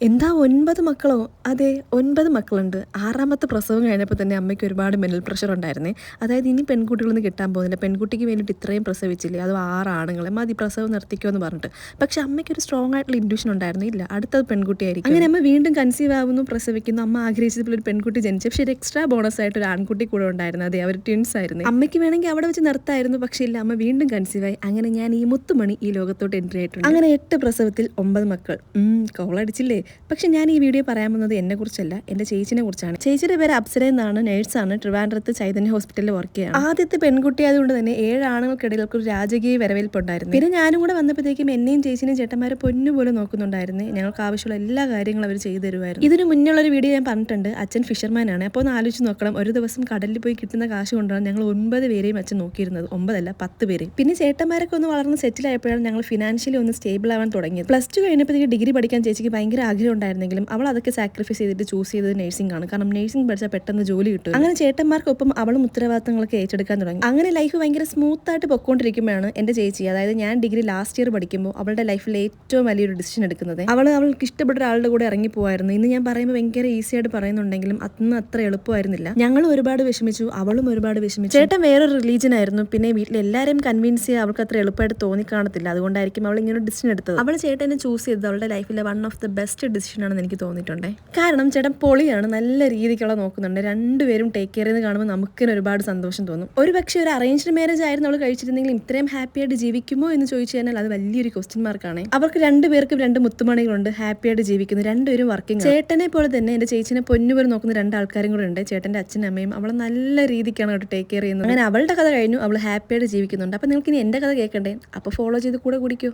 എന്താ 9 മക്കളോ? അതെ, 9 മക്കളുണ്ട്. 6ാമത്തെ പ്രസവം കഴിഞ്ഞപ്പോൾ തന്നെ അമ്മയ്ക്ക് ഒരുപാട് മെന്റൽ പ്രഷർ ഉണ്ടായിരുന്നേ. അതായത് ഇനി പെൺകുട്ടികളൊന്നും കിട്ടാൻ പോകുന്നില്ല. പെൺകുട്ടിക്ക് വേണ്ടിയിട്ട് ഇത്രയും പ്രസവിച്ചില്ലേ, അത് 6 ആണുങ്ങളെ മതി, പ്രസവം നിർത്തിക്കോ എന്ന് പറഞ്ഞിട്ട്. പക്ഷെ അമ്മയ്ക്കൊരു സ്ട്രോങ് ആയിട്ടുള്ള ഇൻഡ്യൂഷൻ ഉണ്ടായിരുന്നു, ഇല്ല അടുത്തത് പെൺകുട്ടിയായിരിക്കും. അങ്ങനെ അമ്മ വീണ്ടും കൺസീവ് ആവുന്നു, പ്രസവിക്കുന്നു. അമ്മ ആഗ്രഹിച്ചതുപോലെ ഒരു പെൺകുട്ടി ജനിച്ചു. പക്ഷേ ഒരു എക്സ്ട്രാ ബോണസ് ആയിട്ട് ഒരു ആൺകുട്ടി കൂടെ ഉണ്ടായിരുന്നു. അതെ, അവർ ട്വിൻസ് ആയിരുന്നു. അമ്മയ്ക്ക് വേണമെങ്കിൽ അവിടെ വെച്ച് നിർത്തായിരുന്നു, പക്ഷേ ഇല്ല, അമ്മ വീണ്ടും കൺസീവ് ആയി. അങ്ങനെ ഞാൻ ഈ മുത്തുമണി ഈ ലോകത്തോട്ട് എൻട്രി ആയിട്ടുണ്ട്. അങ്ങനെ 8 പ്രസവത്തിൽ 9 മക്കൾ. കോളടിച്ചില്ലേ? പക്ഷെ ഞാൻ ഈ വീഡിയോ പറയാൻ പോകുന്നത് എന്നെ കുറിച്ചല്ല, എൻ്റെ ചേച്ചിനെ കുറിച്ചാണ്. ചേച്ചിയുടെ പേര് അപ്സര എന്നാണ്, നേഴ്സാണ്, ട്രിവാൻഡ്രത്ത് ചൈതന്യ ഹോസ്പിറ്റലിൽ വർക്ക് ചെയ്യുകയാണ്. ആദ്യത്തെ പെൺകുട്ടി ആയതുകൊണ്ട് തന്നെ 7 ആണുങ്ങൾക്കിടയിൽ ഒരു രാജകീയ വരവേൽപ്പുണ്ടായിരുന്നു. പിന്നെ ഞാനും കൂടെ വന്നപ്പോഴത്തേക്കും എന്നെയും ചേച്ചിനെയും ചേട്ടന്മാരെ പൊന്നുപോലെ നോക്കുന്നുണ്ടായിരുന്നു. ഞങ്ങൾക്ക് ആവശ്യമുള്ള എല്ലാ കാര്യങ്ങളും അവർ ചെയ്തു തരുമായിരുന്നു. ഇതിന് മുന്നുള്ള ഒരു വീഡിയോ ഞാൻ പറഞ്ഞിട്ടുണ്ട്, അച്ഛൻ ഫിഷർമാനാണ്. അപ്പോൾ ഒന്ന് ആലോചിച്ച് നോക്കണം, ഒരു ദിവസം കടലിൽ പോയി കിട്ടുന്ന കാശ് കൊണ്ടാണ് ഞങ്ങൾ 9 പേരെയും അച്ഛൻ നോക്കിയിരുന്നത്. 9 അല്ല 10 പേര്. പിന്നെ ചേട്ടന്മാരൊക്കെ ഒന്ന് വളർന്ന് സെറ്റിൽ ആയപ്പോഴാണ് ഞങ്ങൾ ഫിനാൻഷ്യലി ഒന്ന് സ്റ്റേബിൾ ആവാൻ തുടങ്ങിയത്. +2 കഴിഞ്ഞപ്പോഴത്തേക്ക് ഡിഗ്രി പഠിക്കാൻ ചേച്ചിക്ക് ഭയങ്കര ആഗ്രഹം ഉണ്ടായിരുന്നെങ്കിലും അവൾ അതൊക്കെ സാക്രിഫൈസ് ചെയ്തിട്ട് ചൂസ് ചെയ്തത് നഴ്സിംഗ് ആണ്. കാരണം നഴ്സിംഗ് പഠിച്ചാൽ പെട്ടെന്ന് ജോലി കിട്ടും. അങ്ങനെ ചേട്ടന്മാർക്കൊപ്പം അവളും ഉത്തരവാദിത്തങ്ങളൊക്കെ ഏറ്റെടുക്കാൻ തുടങ്ങി. അങ്ങനെ ലൈഫ് ഭയങ്കര സ്മൂത്ത് ആയിട്ട് പൊക്കോണ്ടിരിക്കുമ്പോഴാണ് എൻ്റെ ചേച്ചി, അതായത് ഞാൻ ഡിഗ്രി ലാസ്റ്റ് ഇയർ പഠിക്കുമ്പോൾ അവളുടെ ലൈഫിൽ ഏറ്റവും വലിയൊരു ഡിസിഷൻ എടുക്കുന്നത്. അവൾക്ക് ഇഷ്ടപ്പെട്ട ഒരാളുടെ കൂടെ ഇറങ്ങി പോകായിരുന്നു. ഇന്ന് ഞാൻ പറയുമ്പോൾ ഭയങ്കര ഈസി ആയിട്ട് പറയുന്നുണ്ടെങ്കിലും അന്ന് അത്ര എളുപ്പമായിരുന്നില്ല. ഞങ്ങളും ഒരുപാട് വിഷമിച്ചു, അവളും ഒരുപാട് വിഷമിച്ചു. ചേട്ടൻ വേറൊരു റിലീജിയൻ ആയിരുന്നു. പിന്നെ വീട്ടിൽ എല്ലാവരെയും കൺവിൻസ് ചെയ്യാൻ അവൾക്ക് അത്ര എളുപ്പമായിട്ട് തോന്നിക്കാണത്തില്ല. അതുകൊണ്ടായിരിക്കും അവൾ ഇങ്ങനെ ഡിസിഷൻ എടുത്തത്. അവൾ ചേട്ടനെ ചൂസ് ചെയ്തത് അവളുടെ ലൈഫിലെ one of the best decision ആണെന്ന് എനിക്ക് തോന്നിയിട്ടുണ്ട്. കാരണം ചേട്ടൻ പൊളിയാണ്, നല്ല രീതിക്കുള്ള നോക്കുന്നുണ്ട്. രണ്ടുപേരും ടേക്ക് കെയർ ചെയ്യുന്നത് കാണുമ്പോൾ നമുക്ക് ഒരുപാട് സന്തോഷം തോന്നും. ഒരു പക്ഷേ ഒരു അറേഞ്ച്ഡ് മാരേജ് ആയിരുന്നു അവൾ കഴിച്ചിരുന്നെങ്കിൽ ഇത്രയും ഹാപ്പി ആയിട്ട് ജീവിക്കുമോ എന്ന് ചോദിച്ചു കഴിഞ്ഞാൽ അത് വലിയൊരു ക്വസ്റ്റ്യൻ മാർക്കാണ്. അവർക്ക് 2 പേർക്കും 2 മുത്തുമണികളുണ്ട്, ഹാപ്പി ആയിട്ട് ജീവിക്കുന്നു, 2 പേരും വർക്കിംഗ്. ചേട്ടനെ പോലെ തന്നെ എൻ്റെ ചേച്ചിനെ പൊന്നുപോലെ നോക്കുന്ന 2 ആൾക്കാരും കൂടെ ഉണ്ട്. ചേട്ടൻ്റെ അച്ഛനും അമ്മയും അവളെ നല്ല രീതിക്കാണ് അവിടെ ടേക്ക് കെയർ ചെയ്യുന്നത്. അങ്ങനെ അവളുടെ കഥ കഴിഞ്ഞു, അവൾ ഹാപ്പി ആയിട്ട് ജീവിക്കുന്നുണ്ട്. അപ്പോൾ നിങ്ങൾക്ക് ഇനി എൻ്റെ കഥ കേൾക്കണ്ടേ? അപ്പോൾ ഫോളോ ചെയ്ത് കൂടെ കുടിക്കൂ.